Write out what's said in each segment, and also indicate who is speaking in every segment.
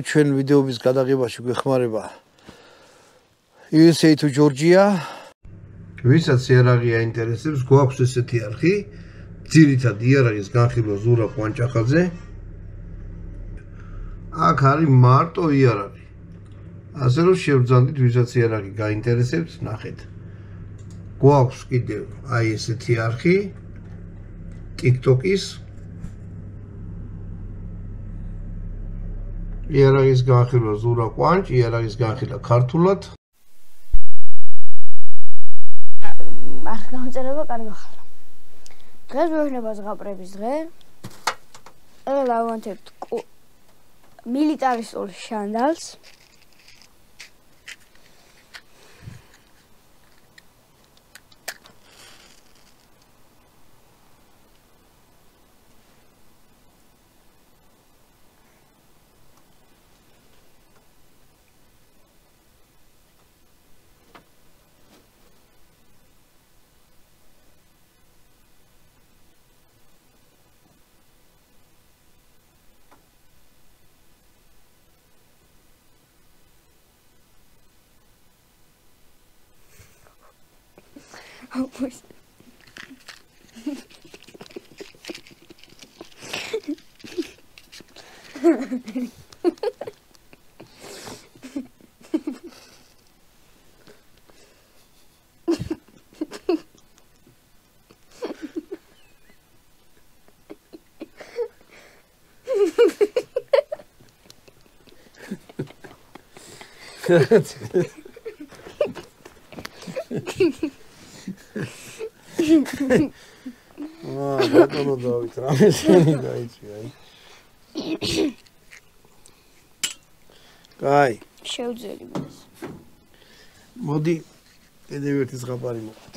Speaker 1: ჩვენ ვიდეოების გადაღებაში გვეხმარება USA to Georgia. ვისაც იარაღი აინტერესებს, გვაქვს ესეთი არხი, ძირითადად იარაღის განხილვა ზურა კვანჭახაძე. აქ არის მარტო იარაღი. ასე რომ შევძანდით, ვისაც იარაღი გაინტერესებს, ნახეთ. გვაქვს კიდევ აი ესეთი არხი TikTok-ის იარაღის განხილვა ზურა კვანჭი, იარაღის განხილვა ქართულად.
Speaker 2: ახ გამწერება კარგი ხარ. დღეს მეუბნება ზღაპრების დღე. ელავანთებთ მილიტარისტულ შანდალს. Pues
Speaker 1: ბატონო დავით რამე შენი დაიწვი აი. კაი,
Speaker 2: შევძელი მას.
Speaker 1: მოდი კიდევ ერთი ზღაპარი მოყვეთ.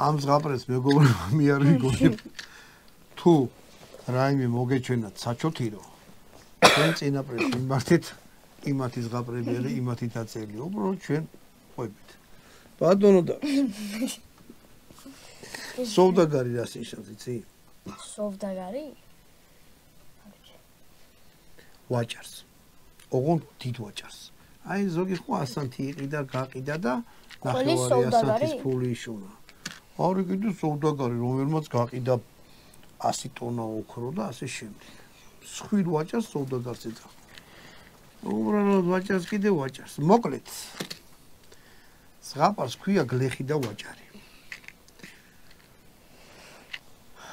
Speaker 1: ამ ზღაპრებს მეგობრებო მე არ ვიგონებ. თუ რაიმე მოგეჩვენათ საჩოთირო, ჩვენ წინაპრებს მიმართეთ იმათი ზღაპრები არის, იმათი დაწელი. უბრალოდ ჩვენ ყვებით. ბატონო და სოვდაგარი რას ნიშნავს, იცი?
Speaker 2: სოვდაგარი?
Speaker 1: ვაჭარს. ოღონდ დიდ ვაჭარს. აი ზოგი ხო 100 იყიდა, გაყიდა და ნახევარი 100 ფული იშუნა. ორი კიდე სოვდაგარი, რომელმაც გაყიდა 100 ტონა ოქრო და ასე შემდეგ. სხვილ ვაჭარს სოვდაგარს ეძახა. უბრალოდ ვაჭარს კიდე ვაჭარს. მოკლედ ზღაპარს ქვია გლეხი და ვაჭარი.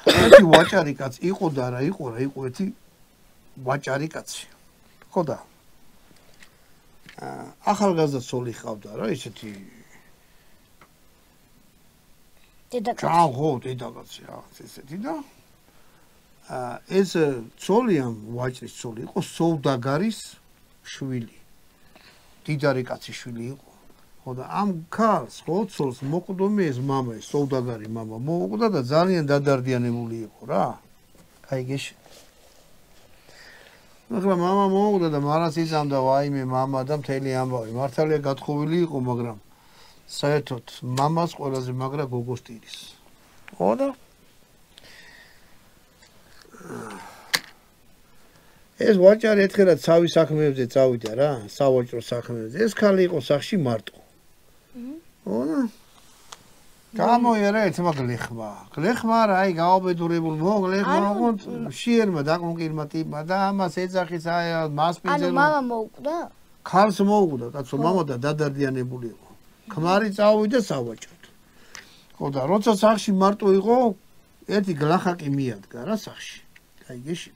Speaker 1: ერთი ვაჭარი კაცი იყო და რა იყო ერთი ვაჭარი კაცი. ხო და ახალგაზრდა ცოლი ჰყავდა რა, ისეთი
Speaker 2: დედაკაცი.
Speaker 1: ჩაღო დედაკაცი რაღაც ესეთი და ეს ცოლი ამ ვაჭრის ცოლი იყო სოვდაგარის შვილი. დიდარი კაცის შვილი იყო. და ამ ქალს ხოცოლს მოკვდომი ეს მამა, ეს სოვდაგარი მამა მოუკვდა და ძალიან დადარდიანებული იყო რა. აი გეში. მაგრამ მამა მოუკვდა და მარას იზამდა ვაიმე მამა და მთელი ამბავი. მართალია გათხოვილი იყო, მაგრამ საერთოდ მამას ყველაზე მაგრა გოგოს ტირის. ხო და ეს ვაჭარი ერთხელაც ცავი საქმეებზე წავიდა რა, სავაჭრო საქმეებზე. ეს ქალი იყო სახში მარტო. ონა გამოიერა ერთმა გლეხმა. გლეხმა რა აი გაუბედურებულ მოგლეხმა ოღონდ შიერმა დაკონკირმა ტიპმა და ამას ეძახის აი მასპინძელო.
Speaker 2: ანუ მამა მოუკვდა?
Speaker 1: ქალს მოუკვდა, კაცო, მამა და დადარდიანებული იყო. ქმარი წავიდა სავაჭროდ. ხო და როცა სახში მარტო იყო, ერთი გლახაკი მიადგა რა სახში. აი გეში.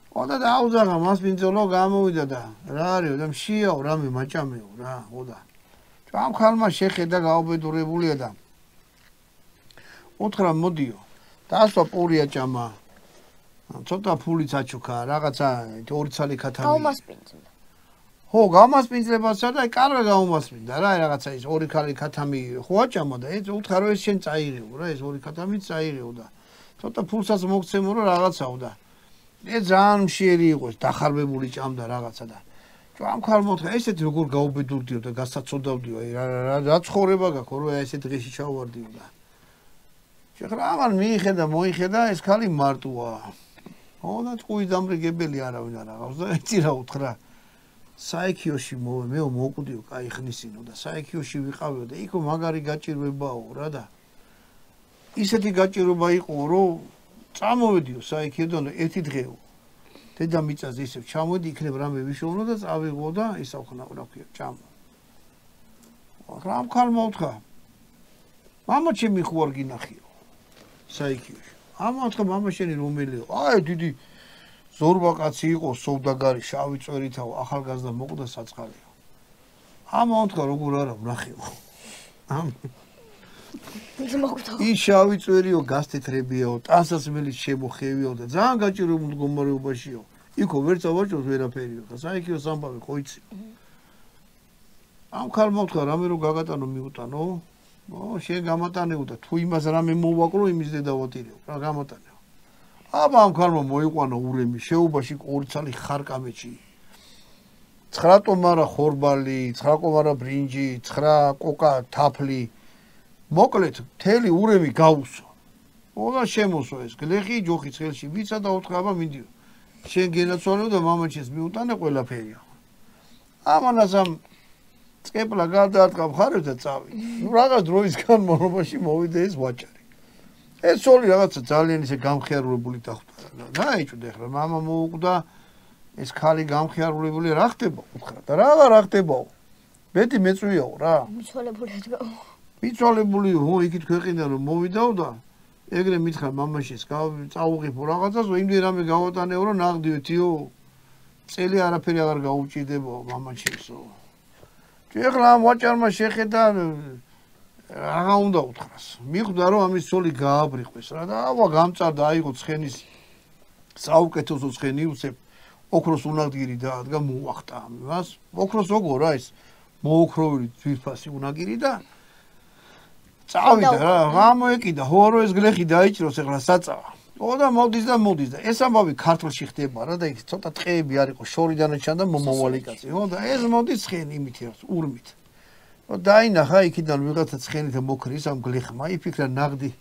Speaker 1: ხო და დაუძაღა მასპინძელო გამოვიდა და რა არისო და მშიაო რამე მაჭამეო რა, ხო და ამ ხალმა შეხედა გაუბედურებულია და უთხრა მოდიო დაასვა პური აჭამა ცოტა ფულიც აჩუქა რაღაცა 2 ცალი ქათამი
Speaker 2: გაუმასპინძლა.
Speaker 1: ხო გამასპინძლებასა და კარგა გაუმასპინდა რა რაღაცა ის 2 ქალი ქათამი ხო აჭამა და ეს უთხრა რომ ეს შენ წაიღეო რა ეს 2 ქათამიც წაიღეო და ცოტა ფულსაც მოგცემო რომ რაღაცაო და ეს ძალიან მშიერი იყო ეს დახარბებული ჭამდა რაღაცა და ამ ხალმოთხა ესეთ როგორ გაუბედურდიო და გასაცოდავდიო აი რა ცხოვრება გაქვს რომ ესეთ დღეში ჩავარდიო და შეხრა ამან მიიხედა მოიხედა ეს ქალი მარტოა და წუის დამრიგებელი არავინ არ აღავს და იცი რა უთხრა საიქიოში მე მოვკვდიო კაი ხნისინო და საიქიოში ვიყავიო და იქო მაგარი გაჭირვებაო რა და ისეთი გაჭირვება იყო რომ წამოვედიო საიქიოდან ერთი დღეო დედამიწაზე ისევ ჩამოვედი იქნებ რამე ვიშოვნო და წავიღო და ისავხნა რა ქვია ჭამო რამ ქალმა უთხრა მამა ჩემი ხო არ გინახიო საიქიოში ამა უთხრა მამა შენი რომელიო აი დიდი ზორბა კაცი იყო სოვდაგარი შავი წვერითავ ახალგაზრდა მოკვდა საწყალიო ამა უთხრა როგორ არა ვნახიო ის შავი წვერიო გასტეთრებიაო ტანსაცმელი შემოხევიო და ძალიან გაჭირვებულ მდგომარეობაშიო იქო ვერ წავაჭროს ვერაფერიო და საიქიო სამბავი ხო იცი ამ ქალმა უთხრა რამე რო გაგატანო მიუტანო შენ გამატანეო და თუ იმას რამე მოვაკრო იმის დედავატირეო რა გამატანეო აბა ამ ქალმა მოიყვანა ურემი შეუბაში ორი ცალი ხარკამეჩი 9 ტომარა ხორბალი 9 კომარა ბრინჯი 9 კოკა თაფლი მოკლედ მთელი ურემი გაუსო და შემოსო ეს გლეხი ჯოხი ცხელში ვიცა და უთხრა აბა მინდიო შენ გენაცვალეო და მამაჩეს მიუტანე ყველაფერია ამანას ამ წკეპლა გადაარტყა მხარებს და წავიდა ნუ რაღაც დროის განმავლობაში მოვიდა ეს ვაჭარი ეს სოლი რაღაცა ძალიან ისე გამხიარულებული დახვდა დაიჭუდა ახლა მამა მოუკვდა ეს ქალი გამხიარულებული რა ხდება უთხრა და რა ხდებაო მეტი მეწვიაო რა
Speaker 2: მიცვალებული დგაო
Speaker 1: მიცვალებული ხო იქით ქვეყნიდან რომ მოვიდაო და ეგრე მითხრა მამაშის წაუღიფო რაღაცას იმდენ რამე გავატანეო რომ ნაღდიოთიო წელი არაფერი აღარ გაუჭირდებაო მამაშისო ეხლა ამ ვაჭარმა შეხედა რა უნდა უთხრას მიხვდა რომ ამის სოლი გააბრიყვეს რა და ავა გამწარდა აიღო ცხენის საუკეთესო ცხენი უცებ ოქროს უნაგირი დაადგა მოუახტა ამას ოქროს როგორ რა ის მოოქროვილი ძვირფასი უნაგირი და წავიდა რა გამოეკიდა ხო რომ ეს გლეხი დაიჭროს ეხლა საწავა და მოდის და ეს ამბავი ქართლში ხდება რა და იქ ცოტა ტყეები არ იყო შორიდანაც ჩანდა მომავალი კაცი ხო და ეს მოდის ცხენი იმით ურმით დაინახა იქიდან ვიღაცა ცხენით მოკრის ამ გლეხმა იფიქრა ნაღდი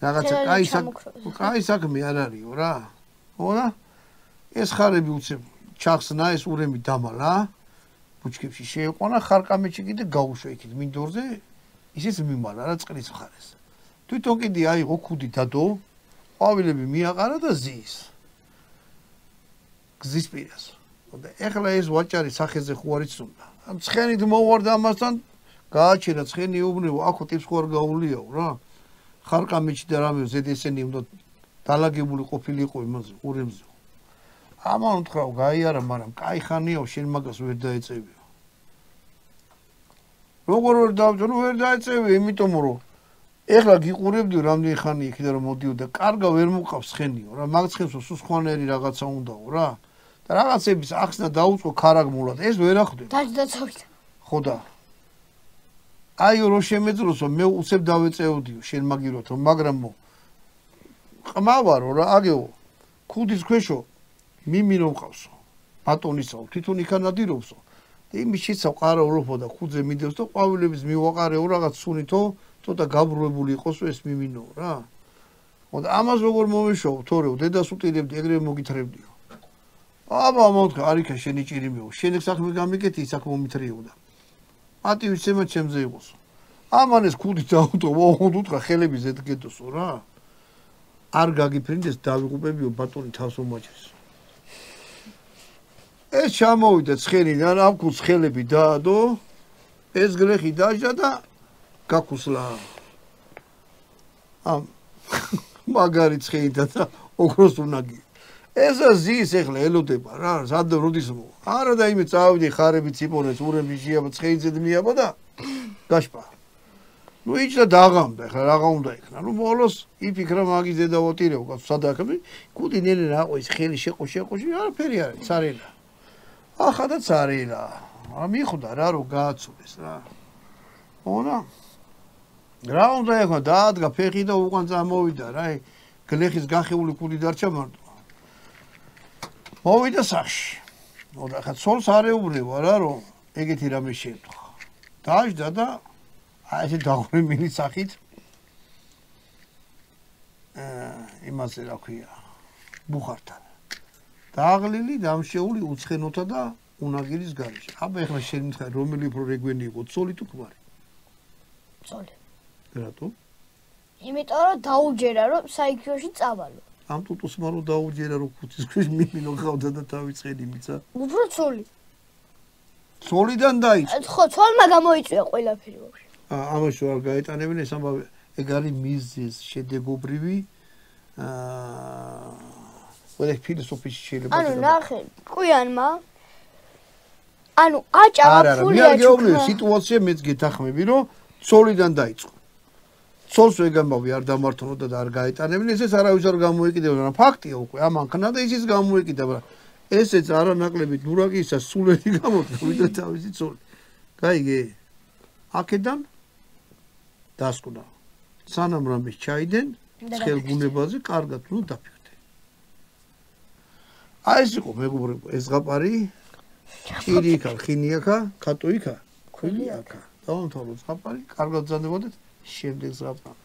Speaker 1: რაღაცა კაი საქმე არ არისო რა ხო და ეს ხარები უცებ ჩახსნა ეს ურემი დამალა ბუჩქებში შეეყვანა ხარკამეჩი კიდე გაუშვა იქით მინდორზე ისიც მიმალა რა წყლის მხარეს თვითონ კიდე აიღო ქუდი დადო ყვავილები მიაყარა და ზის გზის პირას და ეხლა ეს ვაჭარი სახეზე ხო არ იცნობდა ამ ცხენით მოვარდა ამასთან გააჩერა ცხენი უბნეო აქ ტიპს ხო არ გაულიაო რა ხარკამეჩი და რამე ზედესენი უნდა დალაგებული ყოფილიყო იმაზე ურემზე ამან უთხრაო გაიარა მაგრამ კაი ხანიაო შენ მაგას ვერ დაეწევიო როგორ ვერ დავწუნო ვერ დაეწევი იმიტომ რომ ეხლა გიყურებდიო რამდენი ხანი იქიდან რომ მოდიო და კარგა ვერ მოყავს ცხენიო რა მაგ ცხენსო სუსხვანერი რაღაცა უნდაო რა და რაღაცების ახსნა დაუწყო ქარაგმულად ეს ვერ ახდება
Speaker 2: დაძდაცავით
Speaker 1: ხო და აიო რო შემეძლოსო მე უცებ დავეწეოდიო შენ მაგიროთ რომ მაგრამ ყმავარო რა აგეო ქუდის ქვეშო მიმინო მყავსო ბატონისაო თვითონ იქანადირობსო და იმის შეცავ ყარაულობო და ხუძე მიდევს და ყვავილების მივაყარეო რაღაც სუნითო ცოტა გაბრუებული იყოსო ეს მიმინო რა ხო და ამას როგორ მოვეშოვ თორეო დედას უტირებდი ეგრე მოგითრებდიო აბა მოთქა არიქა შენი ჭირიმეო შენ ეგ საქმე გამიკეთი ის აქ მომითრიო და ატივის ცემა ჩემზე იყოსო ამან ეს ქუდი დაუტო ოღონდ უთხრა ხელები ზედგედოსო რა არ გაგიფრინდეს დავიღუპებიო ბატონი თავს უმაჭრეს ეს ჩამოვიდა ცხენიდან ამ ქუდს ხელები დაადო ეს გლეხი დაჟდა და გაქუსლა ამ მაგარი ცხენიდან და ოქროს უნაგი ესა ზის ეხლა ელოდება რა სად როდის მო არა და იმე წავიდი ხარები ციპონეს ურემი შეაბა ცხენზე მიაბა და გაშპა ნუ იჭდა დაღამდა ეხლა რაღა უნდა იქნა ნუ ბოლოს იფიქრა მაგის დედავატირეო კაცო სადაკები კუდი ნენე რა ყო ის ხელი შეყოში არაფერი არის цаრილა ახლა და цаრილა მიხვდა რა რომ გააცურეს რა ონა რა უნდა ეხლა დაადგა ფეხი და უკან წამოვიდა რა გლეხის გახეული კუდი დარჩა მარტო მოვიდა სახში და ხა ცოლს არ ეუბნება რა რომ ეგეთი რამე შეეთხა დაждდა და აი ეს დაღვრემილი სახით იმაზე რა ქვია ბუხართან. დააღლილი, დამშეული უცხენოთა და უნაგირის გარეშე. აბა ეხლა შენ მითხარი რომელი უფრო რეგვენი იყო, ცოლი თუ ქმარი?
Speaker 2: ცოლი.
Speaker 1: რატო?
Speaker 2: იმიტომ რომ დაუჯერა რომ საიქიოში წავალო.
Speaker 1: ამ ტუტუსმა რო დაუჯერა რომ ქუჩის ქვეშ მიმინო ხავდა და თავი ცხენი მიცა.
Speaker 2: უფრო ცოლი.
Speaker 1: ცოლიდან დაიწყო.
Speaker 2: ხო, ცოლმა გამოიწვია ყველაფერი ვაფშე.
Speaker 1: ამაში არ გაეტანებინ ეს ამბავი. ეგ არის მიზეზ შედეგობრივი ყველა ფილოსოფიაში შეიძლება
Speaker 2: ანუ ნახე, კვიანმა ანუ აჭამა ფული
Speaker 1: არა, მე გეუბნები სიტუაცია მეც გეთახმები, რომ ცოლიდან დაიწყო. ცოლს ვეგამბავი არ დამართონოდა და არ გაეტანებინ, ესეც არავის არ გამოეკიდებოდა, რა ფაქტია უკვე, ამან ხნა და ისიც გამოეკიდა, მაგრამ ესეც არანაკლები ნურაგისა სულელი გამოდგა, ვიდრე თავისი ცოლი. გაიგე? აქედან დასკვნა. სანამ რამეს ჩაიდენ, ცხელ ბუნებაზე კარგად უნდა დაფიქრდე. აი ეს იყო მეგობრებო, ეს ზღაპარი ირიქა, ხინიაკა, ქატოიკა, ქვილიაკა. დავამთავროთ ზღაპარი, კარგად ბრძანდებოდეთ შემდეგ ზღაპარი.